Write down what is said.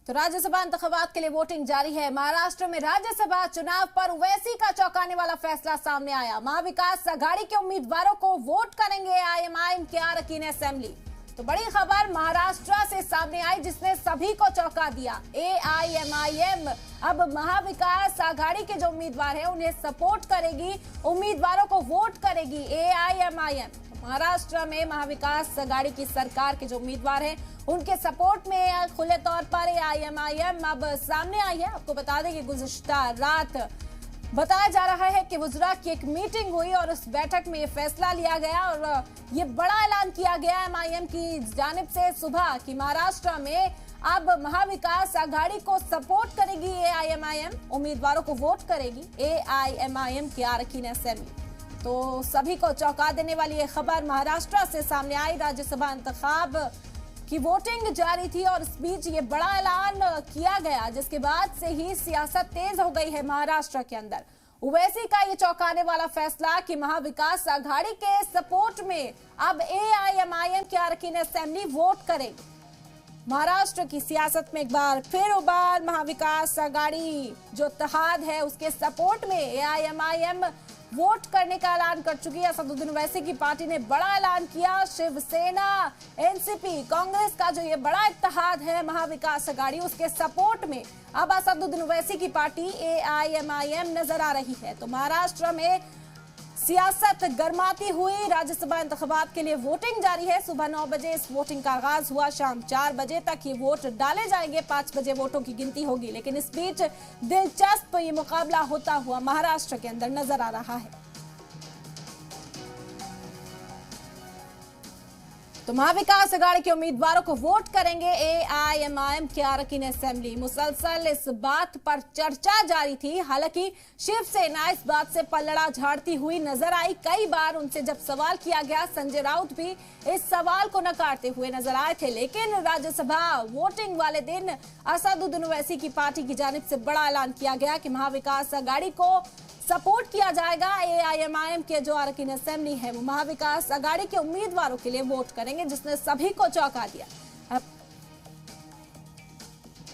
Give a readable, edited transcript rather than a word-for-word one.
तो राज्यसभा इंतखाबात के लिए वोटिंग जारी है। महाराष्ट्र में राज्यसभा चुनाव पर ओवैसी का चौंकाने वाला फैसला सामने आया। महाविकास आघाड़ी के उम्मीदवारों को वोट करेंगे एआईएमआईएम के अरकान असेंबली। तो बड़ी खबर महाराष्ट्र से सामने आई जिसने सभी को चौंका दिया। एआईएमआईएम अब महाविकास आघाड़ी के जो उम्मीदवार हैं उन्हें सपोर्ट करेगी, उम्मीदवारों को वोट करेगी एआईएमआईएम। महाराष्ट्र में महाविकास आघाड़ी की सरकार के जो उम्मीदवार हैं उनके सपोर्ट में खुले तौर पर एआईएमआईएम अब सामने आई है। आपको बता दें कि गुज़िश्ता रात बताया जा रहा है कि वुज़रा की एक मीटिंग हुई और उस बैठक में ये फैसला लिया गया और ये बड़ा ऐलान किया गया एमआईएम की जानिब से सुबह कि महाराष्ट्र में अब महाविकास आघाड़ी को सपोर्ट करेगी एआईएमआईएम, उम्मीदवारों को वोट करेगी एआईएमआईएम के अरकान असेंबली। तो सभी को चौंका देने वाली ये खबर महाराष्ट्र से सामने आई। राज्यसभा इंतखाब की वोटिंग जारी थी और इस बीच ये बड़ा ऐलान किया गया जिसके बाद से ही सियासत तेज हो गई है महाराष्ट्र के अंदर। ओवैसी का ये चौंकाने वाला फैसला कि महाविकास आघाड़ी के सपोर्ट में अब एआईएमआईएम के अरकान असेंबली वोट करेगी। महाराष्ट्र की सियासत में एक बार फिर उबाल, महाविकास आघाड़ी जो इत्तेहाद है उसके सपोर्ट में एआईएमआईएम वोट करने का ऐलान कर चुकी है। असदुद्दीन ओवैसी की पार्टी ने बड़ा ऐलान किया। शिवसेना, एनसीपी, कांग्रेस का जो ये बड़ा इत्तेहाद है महाविकास आघाड़ी उसके सपोर्ट में अब असदुद्दीन ओवैसी की पार्टी एआईएमआईएम नजर आ रही है। तो महाराष्ट्र में सियासत गर्माती हुई। राज्यसभा इंतखाबात के लिए वोटिंग जारी है। सुबह 9 बजे इस वोटिंग का आगाज हुआ, शाम 4 बजे तक ये वोट डाले जाएंगे, 5 बजे वोटों की गिनती होगी। लेकिन इस बीच दिलचस्प ये मुकाबला होता हुआ महाराष्ट्र के अंदर नजर आ रहा है। तो महाविकास आघाड़ी के उम्मीदवारों को वोट करेंगे एआईएमआईएम के अरकान असेंबली। मुसलसल इस बात पर चर्चा जारी थी। हालांकि शिवसेना इस बात से पलड़ा झाड़ती हुई नजर आई। कई बार उनसे जब सवाल किया गया, संजय राउत भी इस सवाल को नकारते हुए नजर आए थे। लेकिन राज्यसभा वोटिंग वाले दिन असदुद्दीन ओवैसी की पार्टी की जानिब से बड़ा ऐलान किया गया कि महाविकास आघाड़ी को सपोर्ट किया जाएगा। एआईएमआईएम के जो अरकान असेंबली है वो महाविकास आघाड़ी के उम्मीदवारों के लिए वोट करेंगे, जिसने सभी को चौंका दिया।